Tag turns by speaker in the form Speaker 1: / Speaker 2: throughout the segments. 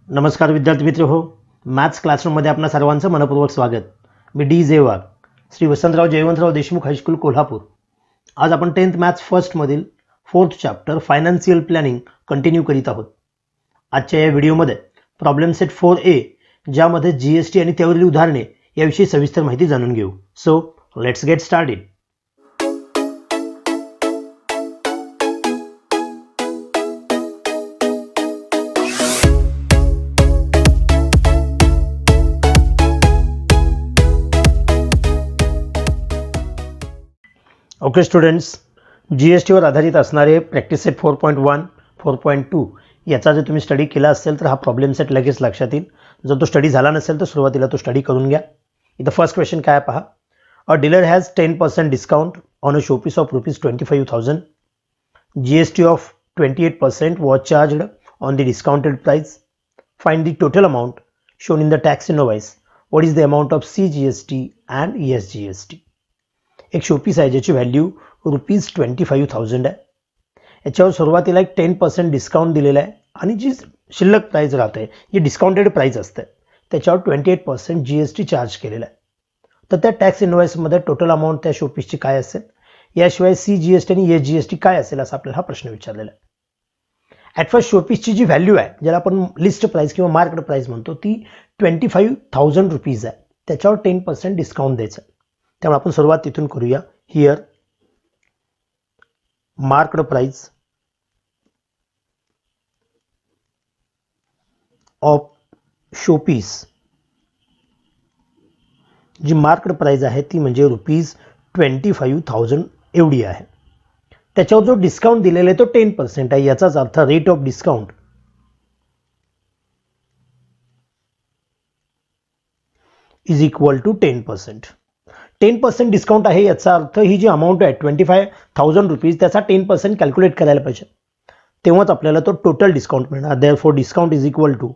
Speaker 1: नमस्कार विद्यार्थी मित्र हो, मॅथ्स क्लासरूममध्ये आपणा सर्वांचं मनपूर्वक स्वागत. मी डी जेवाग, श्री वसंतराव जयवंतराव देशमुख हायस्कूल कोल्हापूर. आज आपण 10th मॅथ्स फर्स्टमधील 4th chapter financial planning continue करीत आहोत. आजच्या या व्हिडिओमध्ये प्रॉब्लेम सेट 4A ज्यामध्ये GST आणि त्यावरील उदाहरणे याविषयी सविस्तर माहिती जाणून घेऊ. So let's get started. Okay students, GSTवर आधारित असणारे प्रॅक्टिस सेट 4.1, 4.2 याचा जर तुम्ही स्टडी केला असेल तर हा प्रॉब्लेम सेट लगेच लक्षात येईल. जर तो स्टडी झाला नसेल तर सुरुवातीला तो स्टडी करून घ्या. इथं फर्स्ट क्वेश्चन काय पहा. A dealer has 10% discount on a showpiece of ₹25,000. GST of 28% was charged on the discounted price. Find the total amount shown in the tax invoice. What is the amount of CGST and ESGST. एक showpiece आहे ज्याची value ₹25,000 आहे. याच्यावर सुरुवातीला एक 10% discount दिलेला आहे आणि जी शिल्लक प्राईस राहते, जी डिस्काउंटेड प्राईस असते, त्याच्यावर 28% GST चार्ज केलेला आहे. तर त्या टॅक्स इनवॉइसमध्ये टोटल अमाऊंट त्या शोपीसची काय असेल, याशिवाय CGST आणि ESGST काय असेल असा आपल्याला हा प्रश्न विचारलेला आहे. ॲट फर्स्ट शोपीसची जी व्हॅल्यू आहे, ज्याला आपण लिस्ट प्राईस किंवा मार्केट प्राईस म्हणतो, ती ₹25,000 आहे. त्याच्यावर 10% डिस्काउंट द्यायचं आहे. त्यामुळे आपण सुरुवात तिथून करूया. Here marked price of showpiece, जी मार्क्ड प्राइस आहे ती म्हणजे ₹25,000 एवढी आहे. त्याच्यावर जो डिस्काउंट दिलेला आहे तो 10% आहे. याचाच अर्थ rate of discount is equal to 10%. 10% discount आहे याचा अर्थ ही जी अमाऊंट आहे ₹25,000 त्याचा 10% कॅल्क्युलेट करायला पाहिजे, तेव्हाच आपल्याला तो टोटल डिस्काउंट मिळणार. Therefore discount is equal to,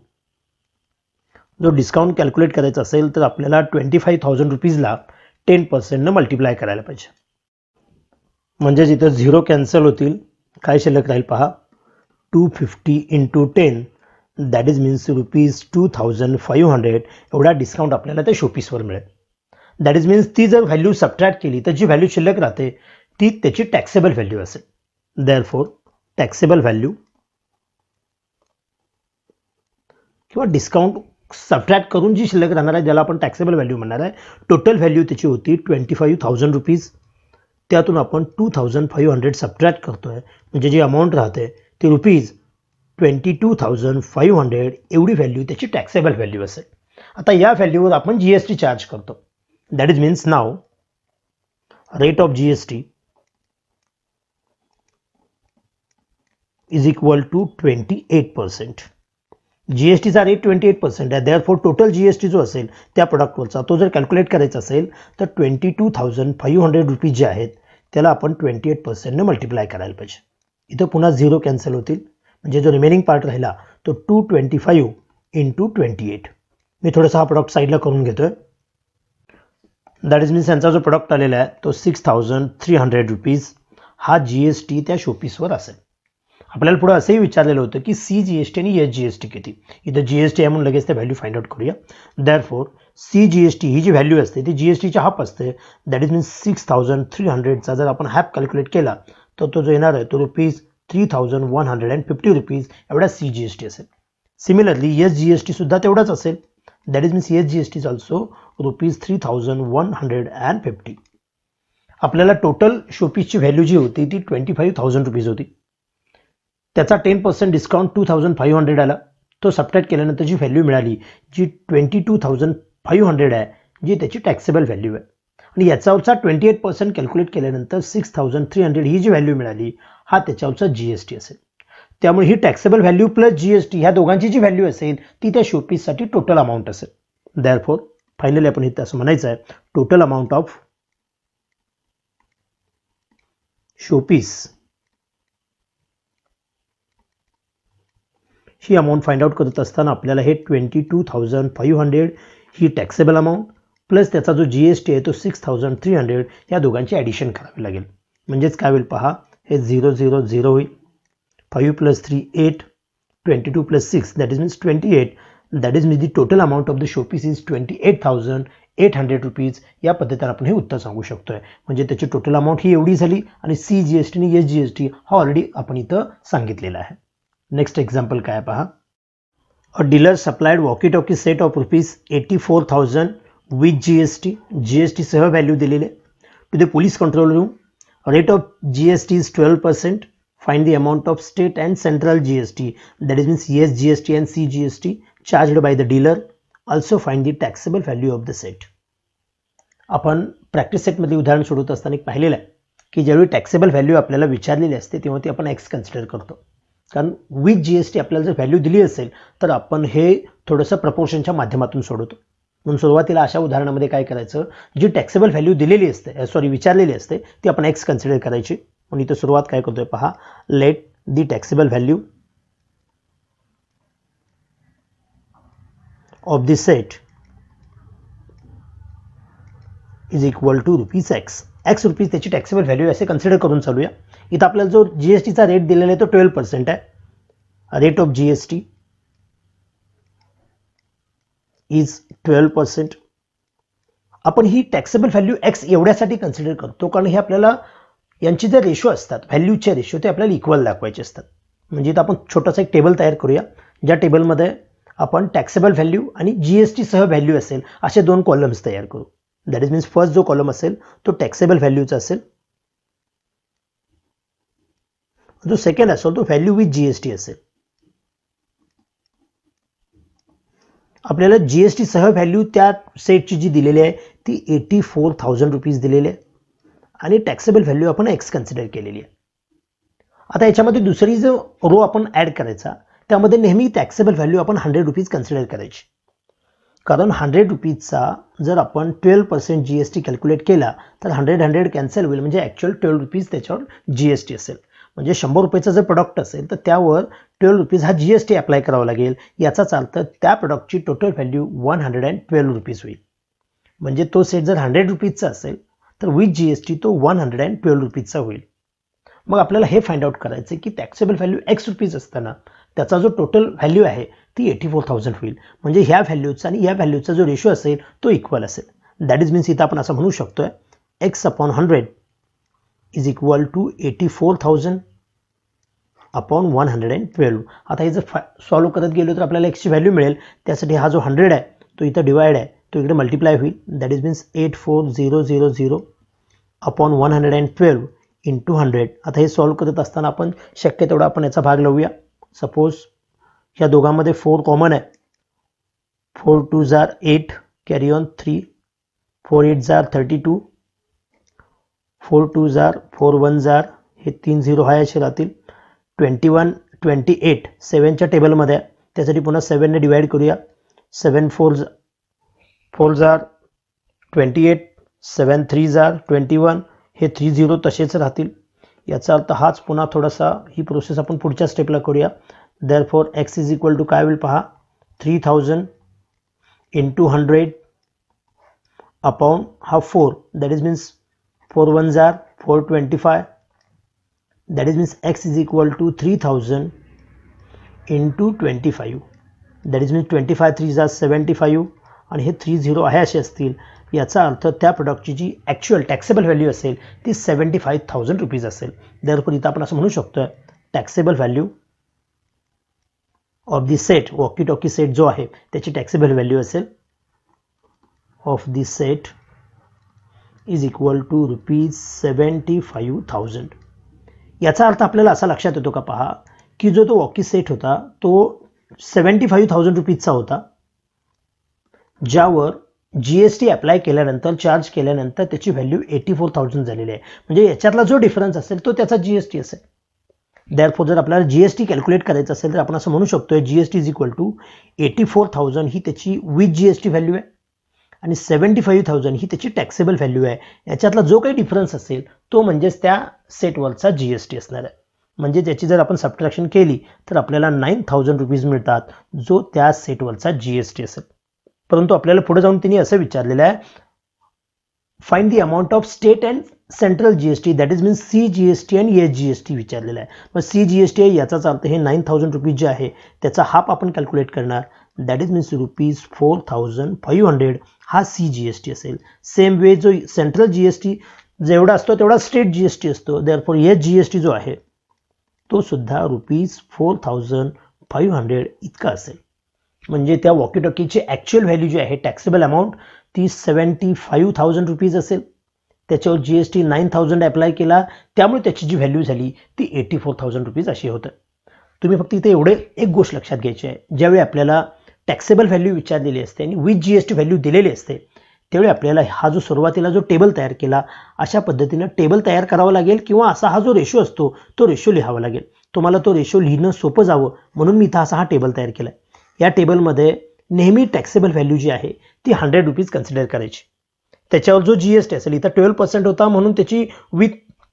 Speaker 1: जो डिस्काउंट कॅल्क्युलेट करायचा असेल तर आपल्याला ₹25,000ला 10% मल्टिप्लाय करायला पाहिजे. म्हणजे इथं 0 कॅन्सल होतील. काय शिल्लक राहील पहा, 250 × 10 दॅट इज मीन्स ₹2,500 एवढा डिस्काउंट आपल्याला त्या शोपीसवर मिळेल. दॅट इज मीन्स ती जर व्हॅल्यू सबट्रॅक्ट केली तर जी व्हॅल्यू शिल्लक राहते ती त्याची टॅक्सेबल व्हॅल्यू असेल. देअरफॉर टॅक्सेबल व्हॅल्यू किंवा डिस्काउंट सबट्रॅक्ट करून जी शिल्लक राहणार आहे, ज्याला आपण टॅक्सेबल व्हॅल्यू म्हणणार आहे, टोटल व्हॅल्यू त्याची होती ₹25,000. त्यातून आपण 2,500 सबट्रॅक्ट करतोय, म्हणजे जी अमाऊंट राहते ती ₹22,500 एवढी व्हॅल्यू त्याची टॅक्सेबल व्हॅल्यू असेल. आता या व्हॅल्यूवर आपण GST चार्ज करतो. That is means now rate of GST is equal to 28%. GST चा रेट 28% आहे. Therefore total GST जो असेल त्या प्रोडक्टवरचा तो जर कॅल्क्युलेट करायचा असेल तर ₹22,500 जे आहेत त्याला आपण 28% ने मल्टिप्लाय करायला पाहिजे. इथं पुन्हा 0 कॅन्सल होतील, म्हणजे जो रिमेनिंग पार्ट राहिला तो 225 × 28. मी थोडासा हा प्रोडक्ट साईडला करून घेतोय. दॅट इज मीन्स यांचा जो प्रोडक्ट आलेला आहे तो ₹6,300 हा GST त्या शोपीसवर असेल. आपल्याला पुढे असंही विचारलेलं होतं की CGST आणि ESGST किती. इथं GST आहे म्हणून लगेच ते व्हॅल्यू फाइंड आउट करूया. देअरफॉर CGST ही जी व्हॅल्यू असते ती GSTच्या हाफ असते. दॅट इज मीन्स 6,300चा जर आपण हाफ कॅल्क्युलेट केला तर तो जो येणार आहे तो ₹3,150 एवढा CGST असेल. सिमिलरली ESGST सुद्धा तेवढाच असेल. That is means ESGST is also ₹3,150. आपल्याला टोटल शोपीसची व्हॅल्यू जी होती ती ₹25,000 होती. त्याचा 10% डिस्काउंट 2,500 आला. तो सबट्रॅक्ट केल्यानंतर जी व्हॅल्यू मिळाली जी 22,500 आहे, जी त्याची टॅक्सेबल व्हॅल्यू आहे. आणि याच्यावरचा 28% कॅल्क्युलेट केल्यानंतर 6,300 ही जी व्हॅल्यू मिळाली हा त्याच्यावरचा GST असेल. त्यामुळे ही टॅक्सेबल व्हॅल्यू प्लस GST ह्या दोघांची जी व्हॅल्यू असेल ती त्या शोपीससाठी टोटल अमाऊंट असेल. देअरफॉर फायनली आपण इथं असं म्हणायचं आहे, total amount of showpiece he amount find out करत असताना आपल्याला हे 22,500 ही टॅक्सेबल अमाऊंट प्लस त्याचा जो GST आहे तो 6,300 या दोघांची ॲडिशन करावी लागेल. म्हणजेच काय होईल पहा, हे 0 0 0 होईल. 5 + 3 8 22 plus 6, that is means 28. That is means the total amount of the showpiece is 28,800 rupees. या पद्धतीने आपण हे उत्तर सांगू शकतोय. म्हणजे त्याची टोटल अमाऊंट ही एवढी झाली आणि CGST आणि SGST हा ऑलरेडी आपण इथं सांगितलेला आहे. नेक्स्ट एक्झाम्पल काय पहा. A dealer supplied walkie talkie set of ₹84,000 with GST सह व्हॅल्यू दिलेले to the police control room. Rate of GST is 12%. Find the amount of state and central GST, that is means SGST and CGST charged by the dealer. Also find the taxable value of the set. आपण practice सेटमधली उदाहरण सोडवत असताना एक पाहिलेलं आहे की ज्यावेळी taxable value आपल्याला विचारलेली असते तेव्हा ती आपण एक्स कन्सिडर करतो. कारण विथ GST आपल्याला जर व्हॅल्यू दिली असेल तर आपण हे थोडंसं प्रपोर्शनच्या माध्यमातून सोडवतो. म्हणून सुरुवातीला अशा उदाहरणामध्ये काय करायचं, जी टॅक्सेबल व्हॅल्यू दिलेली असते विचारलेली असते ती आपण एक्स कन्सिडर करायची. म्हणून इथं सुरुवात काय करतोय पहा. Let the taxable value of the set is equal to ₹x. ₹x त्याची टॅक्सेबल व्हॅल्यू असे कन्सिडर करून चालूया. इथं आपल्याला जो GSTचा रेट दिलेला आहे तो 12% आहे. Rate of GST is 12%. आपण ही टॅक्सेबल व्हॅल्यू x एवढ्यासाठी कन्सिडर करतो कारण हे आपल्याला यांची जे रेशो असतात व्हॅल्यूचे रेशो ते आपल्याला इक्वल दाखवायचे असतात. म्हणजे इथं आपण छोटासा एक टेबल तयार करूया ज्या टेबलमध्ये आपण टॅक्सेबल व्हॅल्यू आणि GST सह व्हॅल्यू असेल असे दोन कॉलम्स तयार करू. दॅट इज मीन्स फर्स्ट जो कॉलम असेल तो टॅक्सेबल व्हॅल्यूचा असेल. जो सेकंड असेल तो व्हॅल्यू विथ GST असेल. आपल्याला GST सह व्हॅल्यू त्या सेटची जी दिलेली आहे ती ₹84,000 दिलेली आहे आणि टॅक्सेबल व्हॅल्यू आपण एक्स कन्सिडर केलेली आहे. आता याच्यामध्ये दुसरी जो रो आपण ॲड करायचा त्यामध्ये नेहमी टॅक्सेबल व्हॅल्यू आपण ₹100 कन्सिडर करायची. कारण ₹100चा जर आपण 12% GST कॅल्क्युलेट केला तर 100 कॅन्सल होईल. म्हणजे ॲक्च्युअल ₹12 त्याच्यावर GST असेल. म्हणजे ₹100चा जर प्रोडक्ट असेल तर त्यावर ₹12 हा GST अप्लाय करावा लागेल. याचाच अर्थ त्या प्रोडक्टची टोटल व्हॅल्यू ₹112 होईल. म्हणजे तो सेट जर ₹100चा असेल तर विथ GST तो ₹112चा होईल. मग आपल्याला हे फाइंड आउट करायचं की टॅक्सेबल व्हॅल्यू ₹x असताना त्याचा जो टोटल व्हॅल्यू आहे ती 84,000 होईल. म्हणजे ह्या व्हॅल्यूचा आणि या व्हॅल्यूचा जो रेशो असेल तो इक्वल असेल. दॅट इज मीन्स इथं आपण असं म्हणू शकतोय x/100 is equal to 84,000 upon 112. आता हे जर सॉल्व करत गेलो तर आपल्याला x ची व्हॅल्यू मिळेल. त्यासाठी हा जो 100 आहे तो इथं डिवाइड आहे तो इकडे मल्टिप्लाय होईल. That is means 84,000 upon 112 into 100. आता हे सॉल्व करत असताना आपण शक्य तेवढा आपण याचा भाग लावूया. सपोज ह्या दोघांमध्ये 4 कॉमन आहे. 4 2s are 8, carry on 3, 4 8s are 32, 4 2s are 4 1s are, हे 3 0 आहे असे राहतील. 21 28 7च्या टेबलमध्ये आहे त्यासाठी पुन्हा 7 ने डिवाइड करूया. 7 4s are 28, 7 3s are 21, हे 3 0 तसेच राहतील. याचा अर्थ हाच पुन्हा थोडासा ही प्रोसेस आपण पुढच्या स्टेपला करूया. Therefore x is equal to काय होईल पहा. 3000 इंटू 100 अपॉन हा 4. That is means 4 1s are 425. That is means x is equal to 3000 into 25. That is means 25 3s are 75 आणि हे 3 0 आहे असे असतील. याचा अर्थ त्या प्रोडक्टची जी ॲक्च्युअल टॅक्सेबल व्हॅल्यू असेल ती ₹75,000 असेल. देअरफॉर इथं आपण असं म्हणू शकतो taxable value of the set walkie talkie set जो आहे त्याची टॅक्सेबल व्हॅल्यू असेल of the set is equal to ₹75,000. याचा अर्थ आपल्याला असा लक्षात येतो का पहा की जो तो वॉकी सेट होता तो ₹75,000चा होता ज्यावर GST अप्लाय केल्यानंतर चार्ज केल्यानंतर त्याची व्हॅल्यू 84,000 झालेली आहे. म्हणजे याच्यातला जो डिफरन्स असेल तो त्याचा GST असेल. देअरफॉर जर आपल्याला GST कॅल्क्युलेट करायचं असेल तर आपण असं म्हणू शकतो GST इज इक्वल टू 84,000 ही त्याची विथ GST व्हॅल्यू आहे आणि 75,000 ही त्याची टॅक्सेबल व्हॅल्यू आहे. याच्यातला जो काही डिफरन्स असेल तो म्हणजेच त्या सेटवरचा GST असणार आहे. म्हणजे त्याची जर आपण सबट्रॅक्शन केली तर आपल्याला ₹9,000 मिळतात जो त्या सेटवरचा GST असेल. परंतु आपल्याला पुढे जाऊन तिने असं विचारलेलं आहे find the amount of state and central GST, that is means CGST आणि SGST विचारलेला आहे. मग CGST आहे याचाच अर्थ हे 9,000 रुपीज जे आहे त्याचा हाफ आपण कॅल्क्युलेट करणार, दॅट इज मीन्स ₹4,500 हा CGST असेल. सेम वे जो सेंट्रल GST जेवढा असतो तेवढा स्टेट GST असतो, देअरफॉर SGST जो आहे तो सुद्धा ₹4,500 इतका असेल. म्हणजे त्या वॉकी टॉकीची ॲक्च्युअल व्हॅल्यू जी आहे टॅक्सेबल अमाऊंट ती 75,000 रुपीज असेल. त्याच्यावर GST 9,000 अप्लाय केला, त्यामुळे त्याची जी व्हॅल्यू झाली ती 84,000 रुपीज अशी होतं. तुम्ही फक्त इथे एवढे एक गोष्ट लक्षात घ्यायची आहे, ज्यावेळी आपल्याला टॅक्सेबल व्हॅल्यू विचारलेली असते आणि विथ GST व्हॅल्यू दिलेली असते त्यावेळी आपल्याला हा जो सुरुवातीला जो टेबल तयार केला अशा पद्धतीनं टेबल तयार करावा लागेल किंवा असा हा जो रेशो असतो तो रेशो लिहावा लागेल. तुम्हाला तो रेशो लिहिणं सोपं जावं म्हणून मी इथं असा हा टेबल तयार केला. या टेबलमध्ये नेहमी टॅक्सेबल व्हॅल्यू जी आहे ती 100 रुपीज कन्सिडर करायची. त्याच्यावर जो GST असेल इथं 12% होता म्हणून त्याची विथ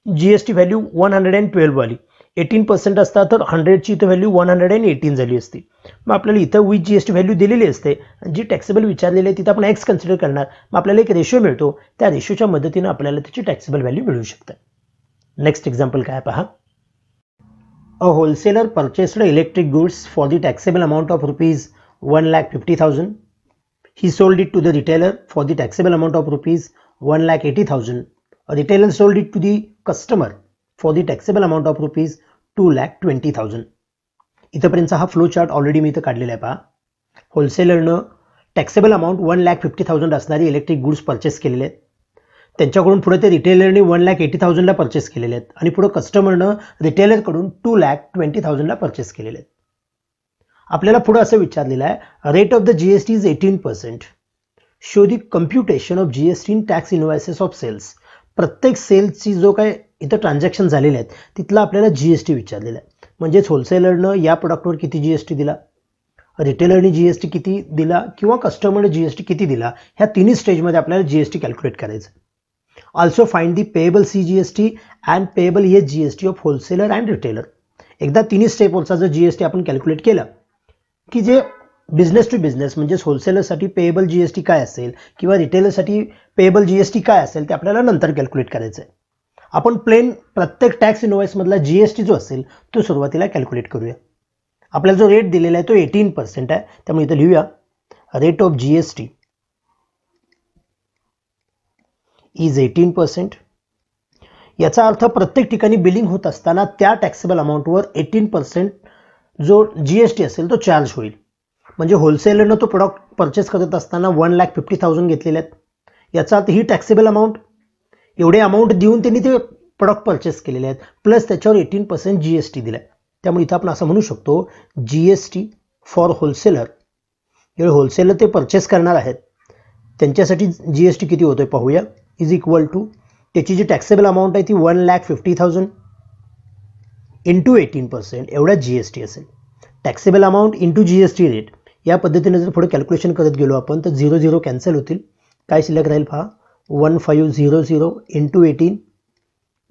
Speaker 1: GST व्हॅल्यू 112 आली. 18% असता तर 100ची इथं व्हॅल्यू 118 झाली असती. मग आपल्याला इथं विथ GST व्हॅल्यू दिलेली असते, जी टॅक्सेबल विचारलेली आहे तिथं आपण एक्स कन्सिडर करणार. मग आपल्याला एक रेशो मिळतो, त्या रेशोच्या मदतीनं आपल्याला त्याची टॅक्सेबल व्हॅल्यू मिळू शकते. नेक्स्ट एक्झाम्पल काय पहा. अ wholesaler purchased electric goods for the taxable amount of ₹1,50,000. He sold it to the retailer for the taxable amount of ₹1,80,000. A retailer sold it to the customer for the taxable amount of ₹2,20,000. इथपर्यंतचा हा flow chart already मी इथं काढलेला आहे पहा. होलसेलरनं taxable amount 1,50,000 असणारी electric goods purchase केलेले आहेत. त्यांच्याकडून पुढे ते रिटेलरने 1,80,000ला परचेस केलेले आहेत आणि पुढे कस्टमरनं रिटेलरकडून 2,20,000ला परचेस केलेले आहेत. आपल्याला पुढे असं विचारलेलं आहे, rate of the GST is 18%. Show the computation of GST in tax invoices of sales. प्रत्येक सेल्सची जो काय इथं ट्रान्झॅक्शन झालेले आहेत तिथला आपल्याला GST विचारलेला आहे. म्हणजेच होलसेलरनं या प्रोडक्टवर किती GST दिला, रिटेलरने GST किती दिला किंवा कस्टमरने GST किती दिला, ह्या तिन्ही स्टेजमध्ये आपल्याला GST कॅल्क्युलेट करायचं. Also find the payable CGST and payable SGST of wholesaler and retailer. एकदा तिन्ही स्टेपवरचा जर GST आपण कॅल्क्युलेट केला की जे बिझनेस टू बिझनेस म्हणजेच होलसेलरसाठी पेएबल GST काय असेल किंवा रिटेलरसाठी पेएबल GST काय असेल ते आपल्याला नंतर कॅल्क्युलेट करायचं आहे. आपण प्लेन प्रत्येक टॅक्स इनवॉइसमधला GST जो असेल तो सुरुवातीला कॅल्क्युलेट करूया. आपल्याला जो रेट दिलेला आहे तो 18% आहे, त्यामुळे इथं लिहूया रेट ऑफ GST इज 18%. याचा अर्थ प्रत्येक ठिकाणी बिलिंग होत असताना त्या टॅक्सेबल अमाऊंटवर 18% जो GST असेल तो चार्ज होईल. म्हणजे होलसेलरनं तो प्रोडक्ट परचेस करत असताना 1,50,000 घेतलेले आहेत. याचा अर्थ ही टॅक्सेबल अमाऊंट, एवढे अमाऊंट देऊन त्यांनी ते प्रोडक्ट परचेस केलेले आहेत, प्लस त्याच्यावर 18% GST दिला आहे. त्यामुळे इथं आपण असं म्हणू शकतो GST फॉर होलसेलर, जेव्हा होलसेलर ते परचेस करणार आहेत त्यांच्यासाठी GST किती होतोय पाहूया, इज इक्वल टू त्याची जी टॅक्सेबल अमाऊंट आहे ती 1,50,000 इंटू 18% एवढा GST असेल. Taxable amount into GST rate या पद्धतीने जर पुढे कॅल्क्युलेशन करत गेलो आपण तर 0 कॅन्सल होतील. काय शिल्लक राहील पहा, 1,500 इंटू 18,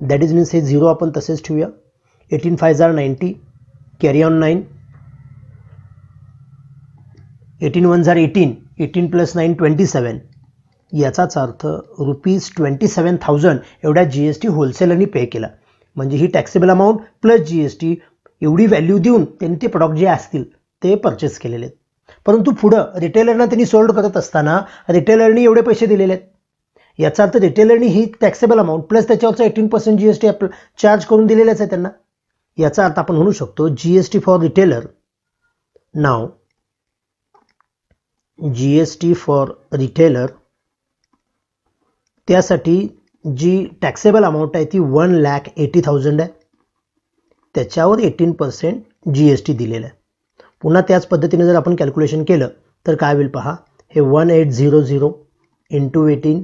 Speaker 1: दॅट इज मीन्स हे 0 आपण तसेच ठेवूया. 18 5 are 90, carry on 9, 18 1 are 18, 18 plus 9 27. याचाच अर्थ ₹27,000 एवढा GST होलसेलरनी पे केला. म्हणजे ही टॅक्सेबल अमाऊंट प्लस GST एवढी व्हॅल्यू देऊन त्यांनी ते प्रॉडक्ट जे असतील ते परचेस केलेले आहेत. परंतु पुढं रिटेलरना त्यांनी सोल्ड करत असताना रिटेलरनी एवढे पैसे दिलेले आहेत. याचा अर्थ रिटेलरनी ही टॅक्सेबल अमाऊंट प्लस त्याच्यावरचा 18% GST चार्ज करून दिलेलेच आहे त्यांना. याचा अर्थ आपण म्हणू शकतो GST for retailer. Now GST for retailer त्यासाठी जी टॅक्सेबल अमाऊंट आहे ती 1,80,000 आहे, त्याच्यावर 18% GST दिलेलं आहे. पुन्हा त्याच पद्धतीने जर आपण कॅल्क्युलेशन केलं तर काय होईल पहा, हे 1,800 इंटू 18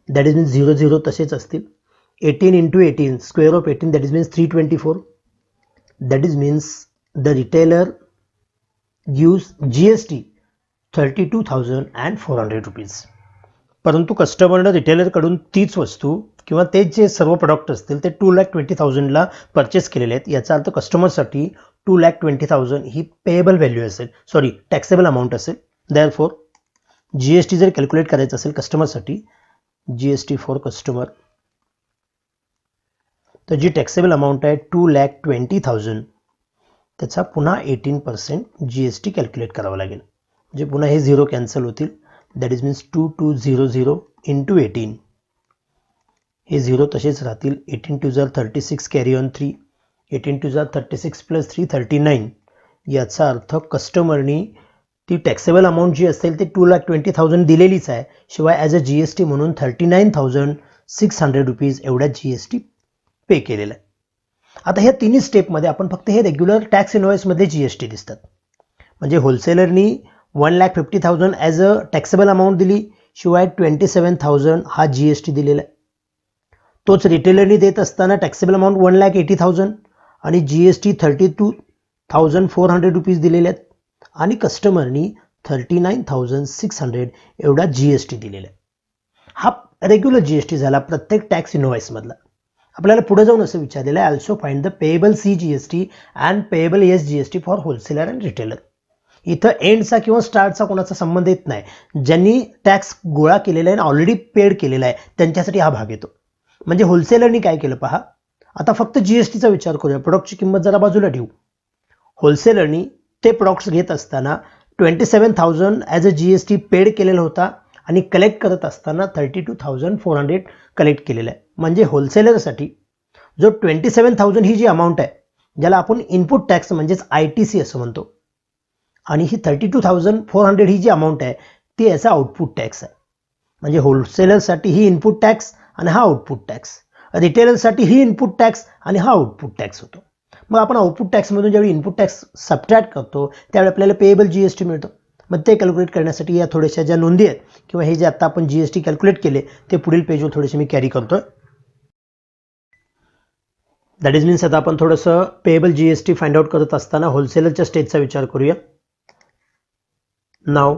Speaker 1: दॅट इज मीन्स 0 तसेच असतील. 18 into 18 square of 18 that is means 324. That is means the retailer gives GST 32,400 rupees. परंतु कस्टमरनं रिटेलरकडून तीच वस्तू किंवा तेच जे सर्व प्रोडक्ट असतील ते 2,20,000ला परचेस केलेले आहेत. याचा अर्थ कस्टमरसाठी 2,20,000 ही पेएबल व्हॅल्यू असेल, सॉरी टॅक्सेबल अमाऊंट असेल. देअरफॉर GST जर कॅल्क्युलेट करायचं असेल कस्टमरसाठी GST फॉर कस्टमर. तर जी टॅक्सेबल अमाऊंट आहे 2,20,000 त्याचा पुन्हा 18% GST कॅल्क्युलेट करावं लागेल. म्हणजे पुन्हा हे 0 कॅन्सल होतील. That is means 2200 into 18. हे 0 तसेच राहतील. 18 टू जर 36 कॅरी ऑन 3. 18 टू जर 36 प्लस 3 39. याचा अर्थ कस्टमरनी ती टॅक्सेबल अमाऊंट जी असेल ते 2,20,000 दिलेलीच आहे. शिवाय ॲज अ GST म्हणून 39,600 रुपीज एवढ्या GST पे केलेला आहे. आता ह्या तिन्ही स्टेपमध्ये आपण फक्त हे रेग्युलर टॅक्स इनवॉइसमध्ये GST दिसतात. म्हणजे होलसेलरनी 1,50,000 ॲज अ टॅक्सेबल अमाऊंट दिली. शिवाय 27,000 हा GST दिलेला आहे. तोच रिटेलरनी देत असताना टॅक्सेबल अमाऊंट 1,80,000 आणि GST 32,400 रुपीज दिलेले आहेत. आणि कस्टमरनी 39,600 एवढा GST दिलेला आहे. हा रेग्युलर GST झाला प्रत्येक टॅक्स इनवॉइसमधला. आपल्याला पुढे जाऊन असं विचारलेलं आहे, also find the payable CGST and payable SGST for wholesaler and retailer. इथं एंडचा किंवा स्टार्टचा कोणाचा संबंध येत नाही. ज्यांनी टॅक्स गोळा केलेला आहे आणि ऑलरेडी पेड केलेला आहे त्यांच्यासाठी हा भाग येतो. म्हणजे होलसेलरनी काय केलं पहा. आता फक्त GSTचा विचार करूया. प्रोडक्टची किंमत जरा बाजूला ठेवू. होलसेलरनी ते प्रोडक्ट्स घेत असताना 27,000 ॲज अ GST पेड केलेला होता आणि कलेक्ट करत असताना 32,400 कलेक्ट केलेलं आहे. म्हणजे होलसेलरसाठी जो 27,000 ही जी अमाऊंट आहे ज्याला आपण इनपुट टॅक्स म्हणजेच ITC असं म्हणतो आणि ही 32,400 ही जी अमाऊंट आहे ती याचा आउटपुट टॅक्स आहे. म्हणजे होलसेलरसाठी ही इनपुट टॅक्स आणि हा आउटपुट टॅक्स. रिटेलरसाठी ही इनपुट टॅक्स आणि हा आउटपुट टॅक्स होतो. मग आपण आउटपुट टॅक्समधून ज्यावेळी इनपुट टॅक्स सबट्रॅक्ट करतो त्यावेळी आपल्याला पेएबल GST मिळतं. मग ते कॅल्क्युलेट करण्यासाठी या थोड्याशा ज्या नोंदी आहेत किंवा हे जे आता आपण GST कॅल्क्युलेट केले ते पुढील पेजवर थोडेसे मी कॅरी करतोय. दॅट इज मीन्स आता आपण थोडंसं पेएबल GST फाइंड आउट करत असताना होलसेलरच्या स्टेजचा विचार करूया. नाव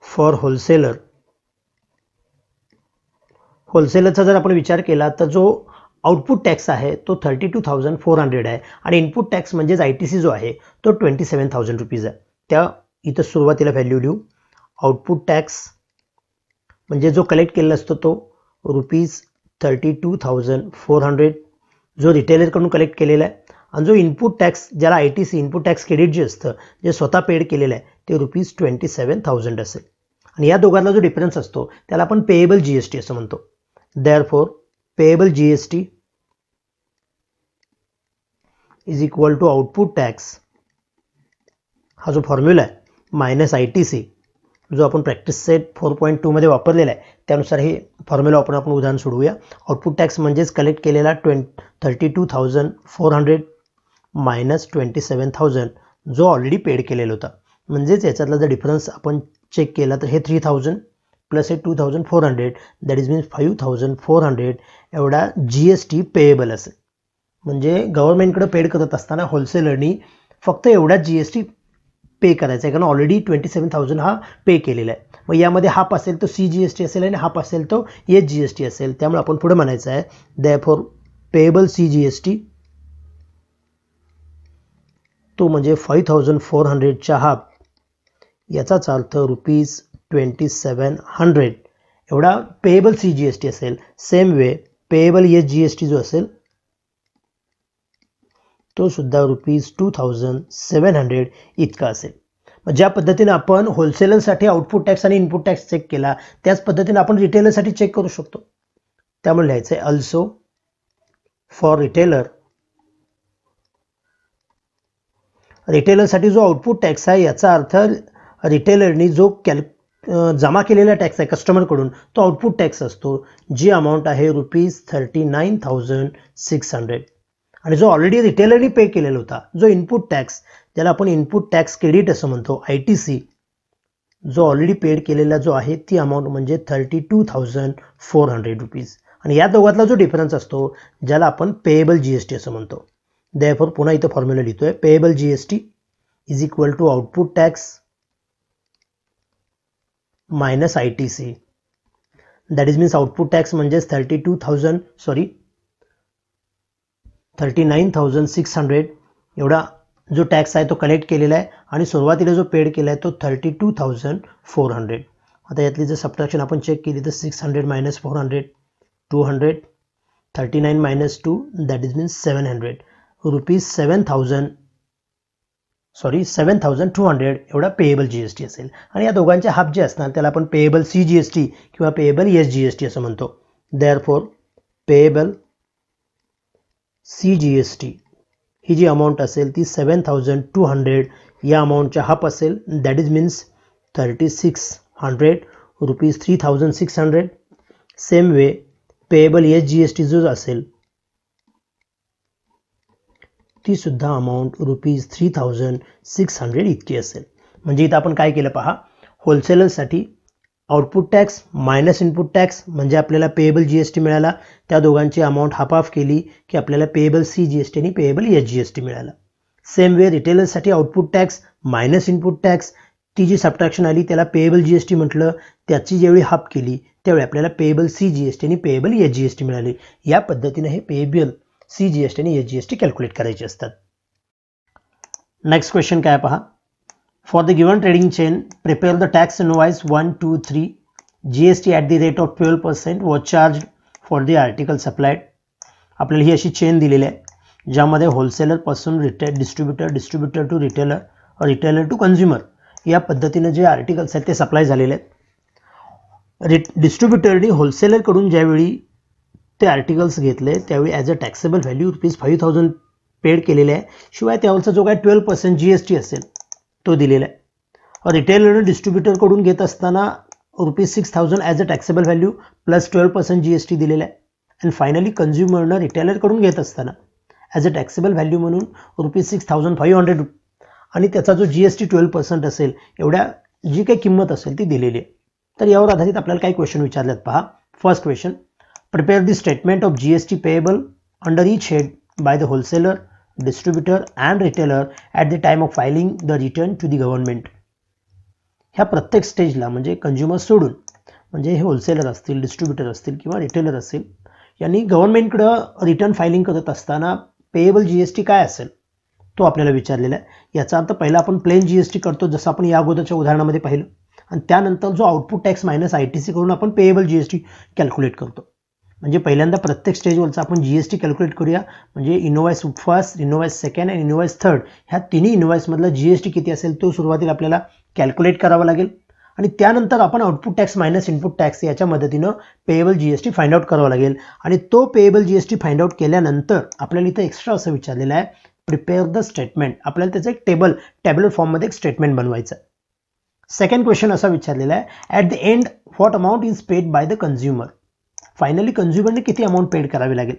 Speaker 1: फॉर होलसेलरचा जर आपण विचार केला तर जो आउटपुट टॅक्स आहे तो 32,400 आहे आणि इनपुट टॅक्स म्हणजेच ITC जो आहे तो 27,000 रुपीज आहे. त्या इथं सुरुवातीला व्हॅल्यू लिहू. आउटपुट टॅक्स म्हणजे जो कलेक्ट केलेला असतो तो ₹32,400 जो रिटेलरकडून कलेक्ट केलेला आहे. आणि जो इनपुट टॅक्स ज्याला ITC इनपुट टॅक्स क्रेडिट जे असतं जे स्वतः पेड केलेलं आहे ते ₹27,000 असेल. आणि या दोघांना जो डिफरन्स असतो त्याला आपण पेएबल GST असं म्हणतो. Therefore, payable GST is equal to output tax. हा जो फॉर्म्युला आहे मायनस ITC जो आपण प्रॅक्टिस सेट 4.2 मध्ये वापरलेला आहे त्यानुसार हे फॉर्म्युला वापरून आपण उदाहरण सोडवूया. आउटपुट टॅक्स म्हणजेच कलेक्ट केलेला 32,400 मायनस 27,000 जो ऑलरेडी पेड केलेला होता. म्हणजेच याच्यातला जर डिफरन्स आपण चेक केला तर हे 3,000 प्लस हे 2,400 दॅट इज मीन्स 5,400 एवढा GST पेएबल असेल. म्हणजे गव्हर्नमेंटकडे पेड करत असताना होलसेलरनी फक्त एवढा GST पे करायचा आहे कारण ऑलरेडी 27,000 हा पे केलेला आहे. मग यामध्ये हाफ असेल तो CGST असेल आणि हाफ असेल तो SGST असेल. त्यामुळे आपण पुढे म्हणायचं आहे देअरफॉर पेएबल CGST तो म्हणजे 5,400च्या हाफ याचाच अर्थ ₹2700 एवढा पेएबल CGST असेल. सेम वे पेएबल SGST जो असेल तो सुद्धा ₹2,700 इतका असेल. ज्या पद्धतीने आपण होलसेलरसाठी आउटपुट टॅक्स आणि इनपुट टॅक्स चेक केला त्याच पद्धतीने आपण रिटेलरसाठी चेक करू शकतो. त्यामुळे लिहायचं आहे ऑल्सो फॉर रिटेलरसाठी जो आउटपुट टॅक्स आहे याचा अर्थ रिटेलरनी जो जमा केलेला टॅक्स आहे कस्टमरकडून तो आउटपुट टॅक्स असतो. जी अमाऊंट आहे ₹39,600 आणि जो ऑलरेडी रिटेलरनी पे केलेला होता जो इनपुट टॅक्स ज्याला आपण इनपुट टॅक्स क्रेडिट असं म्हणतो ITC जो ऑलरेडी पेड केलेला जो आहे ती अमाऊंट म्हणजे 32,400 रुपीज. आणि या दोघातला जो डिफरन्स असतो ज्याला आपण पेएबल GST असं म्हणतो. देअरफॉर पुन्हा इथं फॉर्म्युला लिहितोय payable GST is equal to output tax minus ITC that is means output tax म्हणजेच 39,600 एवढा जो टॅक्स आहे तो कलेक्ट केलेला आहे आणि सुरुवातीला जो पेड केला आहे तो 32,400 आता यातली जर सबट्रॅक्शन आपण चेक केली तर 600 minus 400 200 39 minus 2 that is means 700 rupees 7,200 एवढा पेएबल जीएसटी असेल. आणि या दोघांचे हाफ जे असणार त्याला आपण पेएबल CGST किंवा पेएबल SGST असं म्हणतो. देअरफॉर पेएबल CGST ही जी अमाऊंट असेल ती 7,200 या अमाऊंटच्या हाफ असेल. That is means 3600 rupees 3,600. Same way payable SGST जो असेल ती सुद्धा अमाऊंट रुपीज 3,600 इतकी असेल. म्हणजे इथं आपण काय केलं पहा, होलसेलरसाठी output tax minus input tax म्हणजे आपल्याला पेएबल GST मिळाला, त्या दोघांची अमाऊंट हाफ ऑफ केली की आपल्याला पेएबल CGST आणि पेएबल SGST मिळाला. सेम वे रिटेलरसाठी output tax minus input tax ती जी सबट्रॅक्शन आली त्याला पेएबल GST म्हटलं, त्याची जेवढी हाफ केली त्यावेळी आपल्याला पेएबल CGST आणि पेएबल SGST मिळाली. या पद्धतीने हे पेएबल CGST आणि SGST कॅल्क्युलेट करायचे असतात. नेक्स्ट क्वेश्चन काय पहा, for the given trading chain prepare the tax invoice 1, 2, 3 GST at the rate of 12% was charge for the article supplied. आपल्याला ही अशी चेन दिलेली आहे ज्यामध्ये होलसेलरपासून distributor to retailer, retailer to consumer या पद्धतीने जे आर्टिकल्स आहेत ते सप्लाय झालेले आहेत. डिस्ट्रीब्युटरनी होलसेलरकडून ज्यावेळी ते आर्टिकल्स घेतले त्यावेळी as a taxable value rupees 5,000 paid केलेले आहे. शिवाय त्यावरचा जो काय 12% GST असेल तो दिलेला आहे. रिटेलरने डिस्ट्रीब्युटरकडून घेत असताना rupees 6,000 as a taxable value plus 12% GST दिलेला आहे. अँड फायनली कन्झ्युमरनं रिटेलरकडून घेत असताना ॲज अ टॅक्सेबल व्हॅल्यू म्हणून रुपीज 6,500 आणि त्याचा जो GST 12% असेल एवढ्या जी काही किंमत असेल ती दिलेली आहे. तर यावर आधारित आपल्याला काही क्वेश्चन विचारलेत पहा. First question, prepare the statement of GST payable under each head by the wholesaler, distributor and retailer at the time of filing the return to the government. ह्या प्रत्येक स्टेजला म्हणजे कंझ्युमर सोडून म्हणजे हे होलसेलर असतील, डिस्ट्रीब्युटर असतील किंवा रिटेलर असेल यांनी गव्हर्नमेंटकडं रिटर्न फायलिंग करत असताना पेएबल GST काय असेल तो आपल्याला विचारलेला आहे. याचा अर्थ पहिला आपण प्लेन GST करतो जसं आपण या अगोदरच्या उदाहरणामध्ये पाहिलं, आणि त्यानंतर जो आउटपुट टॅक्स मायनस ITC करून आपण पेएबल GST कॅल्क्युलेट करतो. म्हणजे पहिल्यांदा प्रत्येक स्टेजवरचा आपण GST कॅल्क्युलेट करूया. म्हणजे इनवॉइस फर्स्ट, इनवॉइस सेकंड आणि इनवॉइस थर्ड ह्या तिन्ही इनवॉइसमधला GST किती असेल तो सुरुवातीला आपल्याला कॅल्क्युलेट करावा लागेल आणि त्यानंतर आपण output tax minus input tax याच्या मदतीनं पेएबल GST फाइंड आउट करावा लागेल. आणि तो पेएबल GST फाइंड आउट केल्यानंतर आपल्याला इथं एक्स्ट्रा असं विचारलेलं आहे, प्रिपेअर द स्टेटमेंट. आपल्याला त्याचं एक टेबलर फॉर्ममध्ये एक स्टेटमेंट बनवायचं. सेकंड क्वेश्चन असा विचारलेला आहे, at the end what amount is paid by the consumer. Finally कन्झ्युमरने किती अमाऊंट पेड करावी लागेल.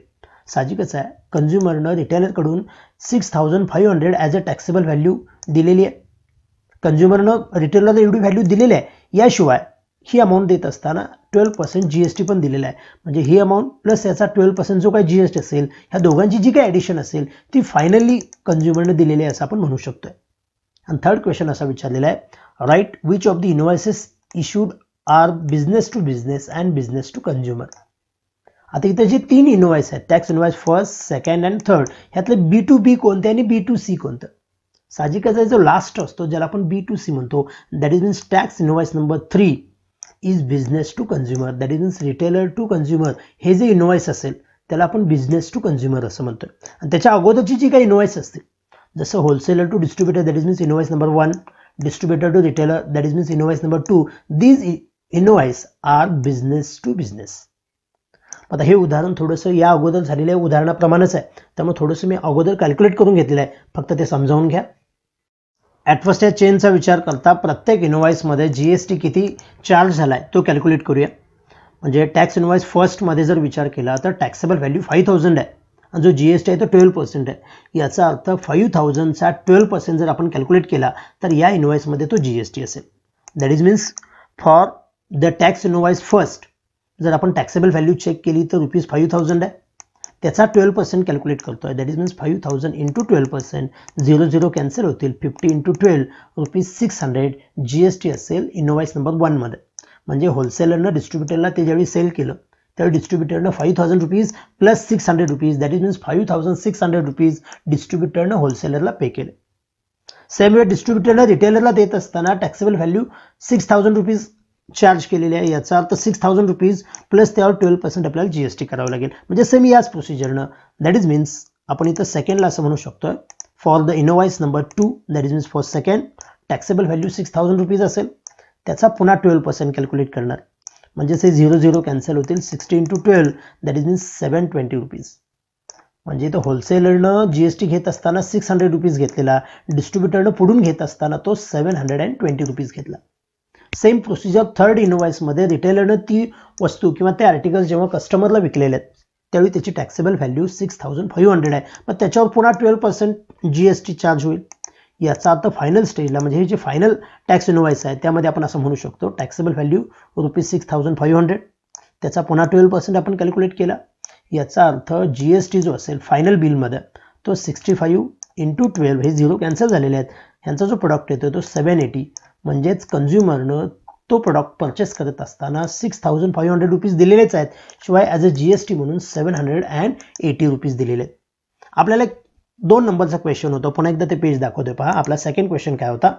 Speaker 1: साहजिकच आहे, कन्झ्युमरनं रिटेलरकडून 6,500 ॲज अ टॅक्सेबल व्हॅल्यू दिलेली आहे. कन्झ्युमरनं रिटेलरला एवढी व्हॅल्यू दिलेली आहे. याशिवाय ही अमाऊंट देत असताना 12% GST पण दिलेला आहे. म्हणजे ही अमाऊंट प्लस याचा 12% जो काही GST असेल ह्या दोघांची जी काही ॲडिशन असेल ती फायनली कन्झ्युमरने दिलेली आहे असं आपण म्हणू शकतोय. आणि थर्ड क्वेश्चन असा विचारलेला आहे, right which of the invoices issued are business to business and business to consumer. आता इथे जे तीन इनवॉइस आहेत, tax invoice first, second and third, ह्यातले B2B कोणते आणि B2C कोणतं. साहजिकच आहे जो लास्ट असतो ज्याला आपण B2C म्हणतो, that is means tax invoice number 3 is business to consumer, that is means retailer to consumer. हे जे इनवॉइस असेल त्याला आपण बिझनेस टू कन्झ्युमर असं म्हणतो. आणि त्याच्या अगोदरची जी काही इनवॉइस असतील जसं wholesaler to distributor that is means invoice number 1, distributor to retailer that is means invoice number 2, these invoice are business to business. आता हे उदाहरण थोडंसं या अगोदर झालेल्या उदाहरणाप्रमाणेच आहे, त्यामुळे थोडंसं मी अगोदर कॅल्क्युलेट करून घेतलेलं आहे, फक्त ते समजावून घ्या. ॲट फर्स्ट या चेनचा विचार करता प्रत्येक इनवॉइसमध्ये GST किती चार्ज झाला आहे तो कॅल्क्युलेट करूया. म्हणजे टॅक्स इनवॉइस फर्स्टमध्ये जर विचार केला तर टॅक्सेबल व्हॅल्यू 5,000 आहे आणि जो GST आहे तो 12% आहे. याचा अर्थ 5,000चा 12% जर आपण कॅल्क्युलेट केला तर या इनवॉइसमध्ये तो GST असेल. That is means for the tax invoice first जर आपण टॅक्सेबल व्हॅल्यू चेक केली तर रुपीज 5,000 आहे. त्याचा 12% कॅल्क्युलेट करतोय, that is means 5,000 into 12%, 0 cancel होतील, 50 इंटू 12 रुपीज 600 GST असेल इनवॉइस नंबर 1 मध्ये. म्हणजे होलसेलरनं डिस्ट्रीब्युटरला ते ज्यावेळी सेल केलं त्यावेळी डिस्ट्रीब्युटरनं 5,000 rupees plus 600 rupees that is means 5,600 rupees डिस्ट्रीब्युटरनं होलसेलरला पे केले. सेम वे डिस्ट्रीब्युटरला रिटेलरला देत असताना टॅक्सेबल व्हॅल्यू 6,000 रुपीज चार्ज केलेले आहे, याचा अर्थ 6000 रुपीज प्लस त्यावर 12% आपल्याला GST करावं लागेल. म्हणजे सेम याच प्रोसिजरनं, दॅट इज मीन्स आपण इथं सेकंडला असं म्हणू शकतो, for the invoice number 2 that is means for second taxable value 6000 rupees असेल, त्याचा पुन्हा 12% कॅल्क्युलेट करणार. म्हणजे ते 0 कॅन्सल होतील. 60 × 12 दॅट इज मीन्स 720 रुपीज. म्हणजे इथं होलसेलरनं GST घेत असताना 600 रुपीज घेतलेला, डिस्ट्रीब्युटरनं पुढून घेत असताना तो 720 रुपीज घेतला. सेम प्रोसिजर थर्ड इनोवाइसमध्ये रिटेलरनं ती वस्तू किंवा ते आर्टिकल्स जेव्हा कस्टमरला विकलेले आहेत त्यावेळी त्याची टॅक्सेबल व्हॅल्यू 6500 आहे, मग त्याच्यावर पुन्हा 12% GST चार्ज होईल. याचा अर्थ फायनल स्टेजला, म्हणजे हे जे फायनल टॅक्स इनोवाइस आहे त्यामध्ये आपण असं म्हणू शकतो टॅक्सेबल व्हॅल्यू ₹6500, त्याचा पुन्हा 12% आपण कॅल्क्युलेट केला. याचा अर्थ GST जो असेल फायनल बिलमध्ये तो 65 × 12, हे 0 कॅन्सल झालेले आहेत, ह्यांचा जो प्रोडक्ट येतो तो 780. म्हणजेच कन्झ्युमरनं तो प्रोडक्ट परचेस करत असताना 6500 रुपीज दिलेलेच आहेत, शिवाय ॲज अ GST म्हणून 780 रुपीज दिलेले आहेत. आपल्याला 2 नंबरचा क्वेश्चन होता, पुन्हा एकदा ते पेज दाखवतोय पहा. आपला सेकंड क्वेश्चन काय होता,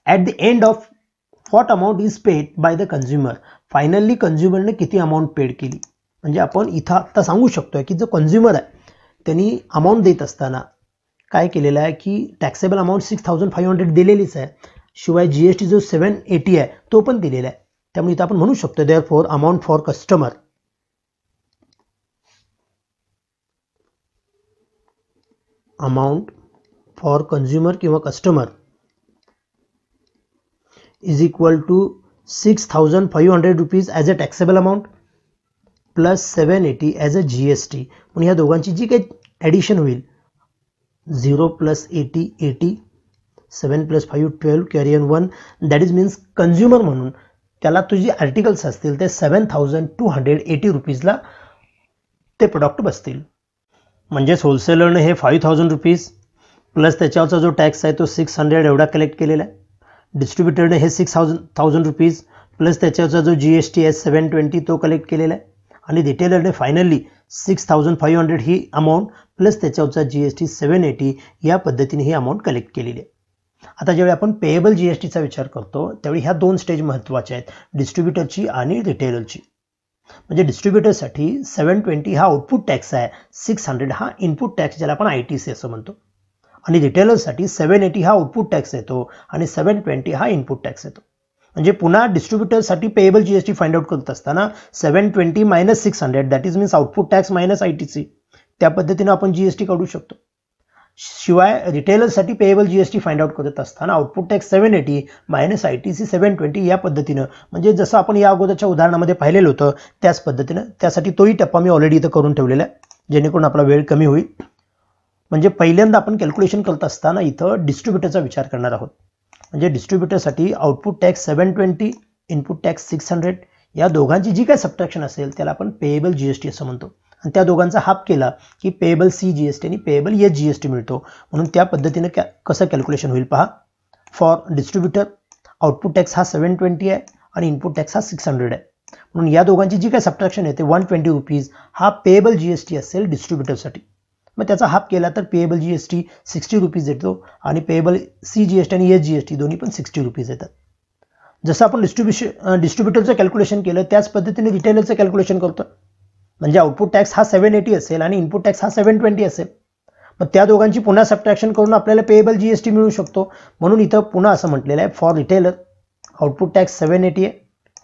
Speaker 1: at the end of what amount is paid by the consumer. Finally कन्झ्युमरने किती अमाऊंट पेड केली. म्हणजे आपण इथं आत्ता सांगू शकतोय की जो कन्झ्युमर आहे त्यांनी अमाऊंट देत असताना काय केलेलं आहे की टॅक्सेबल अमाऊंट 6500 दिलेलीच आहे, शिवाय GST जो 780 आहे तो पण दिलेला आहे. त्यामुळे इथं आपण म्हणू शकतो there for amount for customer amount for consumer किंवा customer is equal to 6500 rupees as a taxable amount plus 780 as a GST. म्हणून ह्या दोघांची जी काही ॲडिशन होईल 0 + 80 80, 7 + 5 12, carry on 1, that is means consumer म्हणून त्याला तुझी आर्टिकल्स असतील ते 7280 रुपीजला ते प्रोडक्ट बसतील. म्हणजेच होलसेलरने हे 5000 रुपीज प्लस त्याच्यावरचा जो टॅक्स आहे तो 600 एवढा कलेक्ट केलेला आहे. डिस्ट्रीब्युटरने हे 6000 रुपीज प्लस त्याच्यावरचा जो GST आहे 720 तो कलेक्ट केलेला आहे. आणि रिटेलरने फायनली 6500 ही अमाऊंट प्लस त्याच्यावरचा GST 780 या पद्धतीने ही अमाऊंट कलेक्ट केलेली आहे. आता ज्यावेळी आपण पेएबल GSTचा विचार करतो त्यावेळी ह्या 2 स्टेज महत्त्वाच्या आहेत, डिस्ट्रीब्युटरची आणि रिटेलरची. म्हणजे डिस्ट्रीब्युटरसाठी 720 हा आउटपुट टॅक्स आहे, 600 हा इनपुट टॅक्स ज्याला आपण ITC असं म्हणतो, आणि रिटेलरसाठी 780 हा आउटपुट टॅक्स येतो आणि 720 हा इनपुट टॅक्स येतो. म्हणजे पुन्हा डिस्ट्रीब्युटरसाठी पेएबल GST फाइंड आउट करत असताना 720 - 600 that is means output tax minus ITC, त्या पद्धतीनं आपण GST काढू शकतो. शिवाय रिटेलरसाठी पेएबल GST फाइंड आउट करत असताना आउटपुट टॅक्स 780 मायनस ITC 720 या पद्धतीनं, म्हणजे जसं आपण या अगोदरच्या उदाहरणामध्ये पाहिलेलं होतं त्याच पद्धतीनं. त्यासाठी तोही टप्पा मी ऑलरेडी इथं करून ठेवलेला आहे जेणेकरून आपला वेळ कमी होईल. म्हणजे पहिल्यांदा आपण कॅल्क्युलेशन करत असताना इथं डिस्ट्रीब्युटरचा विचार करणार आहोत. म्हणजे डिस्ट्रीब्युटरसाठी आउटपुट टॅक्स 720, इनपुट टॅक्स 600, या दोघांची जी काही सबट्रॅक्शन असेल त्याला आपण पेएबल GST असं म्हणतो. आणि त्या दोघांचा हाफ केला की पेएबल CGST आणि पेएबल GST मिळतो. म्हणून त्या पद्धतीने कसं कॅल्क्युलेशन होईल पहा. फॉर डिस्ट्रीब्युटर आउटपुट टॅक्स हा 720 आहे आणि इनपुट टॅक्स हा 600 आहे. म्हणून या दोघांची जी काही सबट्रॅक्शन येते 120 रुपीज हा पेएबल GST असेल डिस्ट्रीब्युटरसाठी. मग त्याचा हाफ केला तर पेएबल GST 60 रुपीज येतो आणि पेएबल CGST आणि SGST दोन्ही पण 60 रुपीज येतात. जसं आपण डिस्ट्रीब्युटरचं कॅल्क्युलेशन केलं त्याच पद्धतीने रिटेलरचं कॅल्क्युलेशन करतो. म्हणजे आउटपुट टॅक्स हा 780 असेल आणि इनपुट टॅक्स हा 720 असेल. मग त्या दोघांची पुन्हा सबट्रॅक्शन करून आपल्याला पेएबल GST मिळू शकतो. म्हणून इथं पुन्हा असं म्हटलेलं आहे फॉर रिटेलर आउटपुट टॅक्स 780 आहे,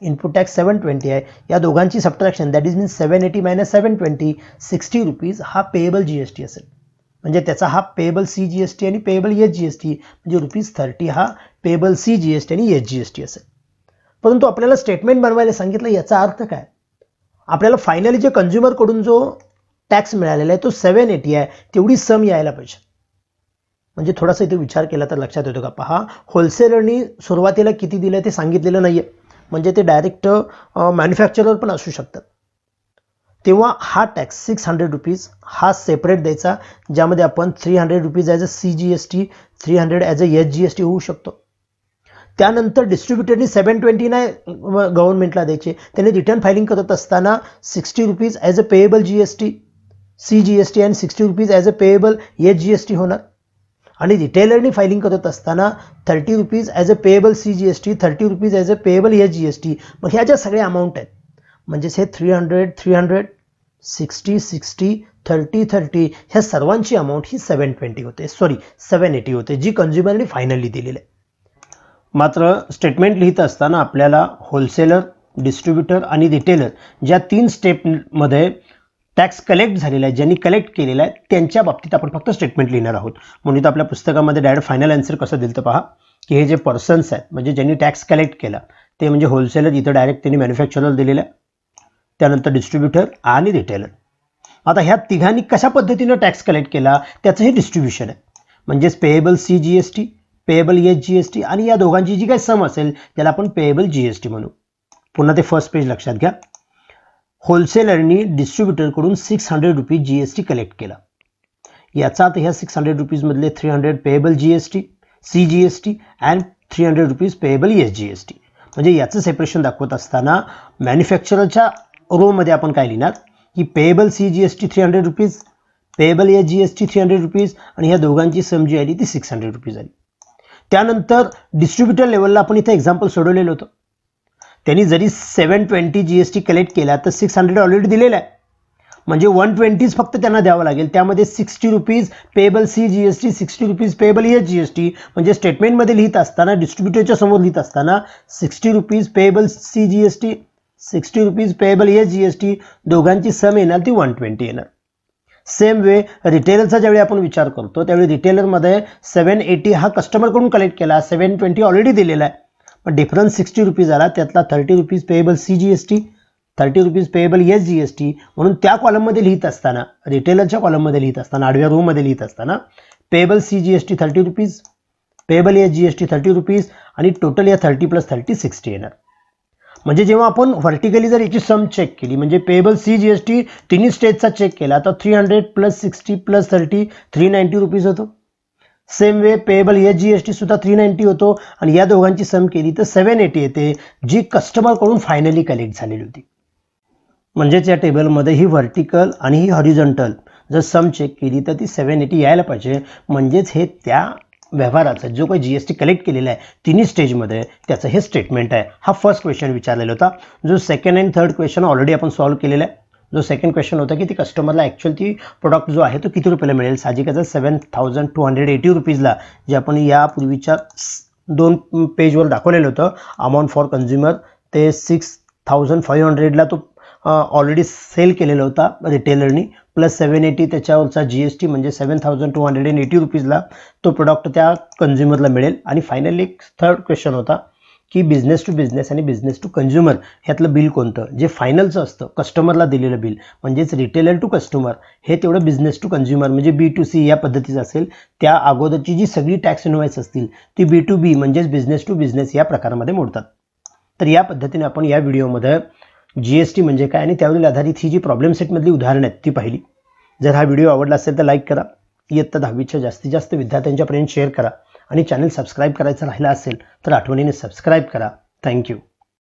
Speaker 1: इनपुट टॅक्स 720 आहे, या दोघांची subtraction that is means 780 - 720 60 rupees हा पेएबल GST असेल. म्हणजे त्याचा हा पेएबल CGST आणि पेएबल SGST म्हणजे ₹30 हा पेएबल CGST आणि SGST असेल. परंतु आपल्याला स्टेटमेंट बनवायला सांगितलं, याचा अर्थ काय. आपल्याला फायनली जे कन्झ्युमरकडून जो टॅक्स मिळालेला आहे तो 780 आहे, तेवढी सम यायला पाहिजे. म्हणजे थोडासा इथे विचार केला तर लक्षात येतो का पहा. होलसेलरनी सुरुवातीला किती दिलं ते सांगितलेलं नाहीये, म्हणजे ते डायरेक्ट मॅन्युफॅक्चरर पण असू शकतात. तेव्हा हा टॅक्स 600 रुपीज हा सेपरेट द्यायचा, ज्यामध्ये आपण 300 rupees as a CGST, 300 as a SGST होऊ शकतो. त्यानंतर डिस्ट्रीब्युटरनी 720 नाही गव्हर्नमेंटला द्यायचे, त्यांनी रिटर्न फायलिंग करत असताना 60 रुपीज ॲज अ पेएबल CGST आणि 60 रुपीज ॲज अ पेएबल SGST होणार. आणि रिटेलरनी फायलिंग करत असताना 30 रुपीज ॲज अ पेएबल CGST, 30 रुपीज ॲज अ पेएबल SGST. मग ह्या ज्या सगळ्या अमाऊंट आहेत म्हणजेच हे 300, 60, 30 ह्या सर्वांची अमाऊंट ही 720 होते, 780 होते, जी कन्झ्युमरने फायनली दिलेली आहे. मात्र स्टेटमेंट लिहित असताना आपल्याला होलसेलर, डिस्ट्रीब्युटर आणि रिटेलर ज्या 3 स्टेपमध्ये टॅक्स कलेक्ट झालेला आहे, ज्यांनी कलेक्ट केलेला आहे त्यांच्या बाबतीत आपण फक्त स्टेटमेंट लिहिणार आहोत. म्हणून आपल्या पुस्तकामध्ये डायरेक्ट फायनल आन्सर कसं दिलं तर पहा की हे जे पर्सन्स आहेत म्हणजे ज्यांनी टॅक्स कलेक्ट केला ते म्हणजे होलसेलर, इथं डायरेक्ट त्यांनी मॅन्युफॅक्चरर दिलेलं आहे, त्यानंतर डिस्ट्रीब्युटर आणि रिटेलर. आता ह्या तिघांनी कशा पद्धतीनं टॅक्स कलेक्ट केला त्याचं हे डिस्ट्रीब्युशन आहे. म्हणजेच पेएबल CGST, पेएबल SGST आणि या दोघांची जी काही सम असेल त्याला आपण पेएबल GST म्हणू. पुन्हा ते फर्स्ट पेज लक्षात घ्या. होलसेलरनी डिस्ट्रीब्युटरकडून 600 रुपीज GST कलेक्ट केला. याचा आता ह्या 600 रुपीजमधले 300 payable CGST and 300 rupees payable SGST. म्हणजे याचं सेपरेशन दाखवत असताना मॅन्युफॅक्चररच्या रोमध्ये आपण काय लिहिणार की payable CGST 300 rupees, payable SGST 300 rupees आणि ह्या दोघांची सम जी आली ती 600 रुपीज आली. त्यानंतर डिस्ट्रीब्युटर लेवलला आपण इथे एक्झाम्पल सोडवलेलं होतं. त्यांनी जरी 720 GST कलेक्ट केला तर 600 ऑलरेडी दिलेला आहे, म्हणजे 120 फक्त त्यांना द्यावं लागेल. त्यामध्ये 60 rupees payable CGST, 60 rupees payable SGST. म्हणजे स्टेटमेंटमध्ये लिहित असताना डिस्ट्रीब्युटरच्या समोर लिहित असताना 60 rupees payable CGST, 60 rupees payable SGST दोघांची सम येणार ती 120 येणार. सेम वे रिटेलरचा ज्यावेळी आपण विचार करतो त्यावेळी रिटेलरमध्ये 780 हा कस्टमरकडून कलेक्ट केला, 720 ऑलरेडी दिलेला आहे, पण डिफरन्स 60 रुपीज आला. त्यातला 30 rupees payable CGST, 30 rupees payable SGST. म्हणून त्या कॉलममध्ये लिहित असताना, रिटेलरच्या कॉलममध्ये लिहित असताना, आडव्या रोमध्ये लिहित असताना payable CGST 30 rupees, payable SGST 30 rupees आणि टोटल या 30 + 30 60 येणार. म्हणजे जेव्हा आपण व्हर्टिकली जर याची सम चेक केली म्हणजे पेएबल CGST तिन्ही स्टेजचा चेक केला तर 300 + 60 + 30 390 रुपीज होतो. सेम वे पेएबल SGST सुद्धा 390 होतो आणि या दोघांची सम केली तर 780 येते, जी कस्टमरकडून फायनली कलेक्ट झालेली होती. म्हणजेच या टेबलमध्ये ही व्हर्टिकल आणि ही हॉरिझॉन्टल जर सम चेक केली तर ती 780 यायला पाहिजे. म्हणजेच हे त्या व्यवहाराचा जो काही GST कलेक्ट केलेला आहे तिन्ही स्टेजमध्ये त्याचं हे स्टेटमेंट आहे. हा फर्स्ट क्वेश्चन विचारलेला होता. जो second and third question already आपण सॉल्व्ह केलेला आहे. जो सेकंड क्वेश्चन होता की ती कस्टमरला ॲक्च्युअल ती प्रोडक्ट जो आहे तो किती रुपयाला मिळेल. साहजिकच 7280 रुपीजला जे आपण यापूर्वीच्या 2 पेजवर दाखवलेलं होतं अमाऊंट फॉर कन्झ्युमर ते 6500ला तो ऑलरेडी सेल केलेला होता रिटेलरनी, प्लस 780 त्याच्यावरचा GST म्हणजे 7280 रुपीजला तो प्रोडक्ट त्या कन्झ्युमरला मिळेल. आणि फायनली थर्ड क्वेश्चन होता की बिझनेस टू बिझनेस आणि बिझनेस टू कन्झ्युमर ह्यातलं बिल कोणतं, जे फायनलचं असतं कस्टमरला दिलेलं बिल म्हणजेच रिटेलर टू कस्टमर हे तेवढं बिझनेस टू कन्झ्युमर म्हणजे B2C या पद्धतीचं असेल. त्या अगोदरची जी सगळी टॅक्स इनवॉइस असतील ती B2B म्हणजेच बिझनेस टू बिझनेस या प्रकारामध्ये मोडतात. तर या पद्धतीने आपण या व्हिडिओमध्ये GST म्हणजे काय आणि त्यावरील आधारित ही जी प्रॉब्लेम सेटमधली उदाहरणं आहेत ती पाहिली. जर हा व्हिडिओ आवडला असेल तर लाईक करा, इयत्ता 10वीच्या जास्तीत जास्त विद्यार्थ्यांच्यापर्यंत शेअर करा आणि चॅनल सबस्क्राईब करायचं राहिलं असेल तर आठवणीने सबस्क्राईब करा. थँक्यू.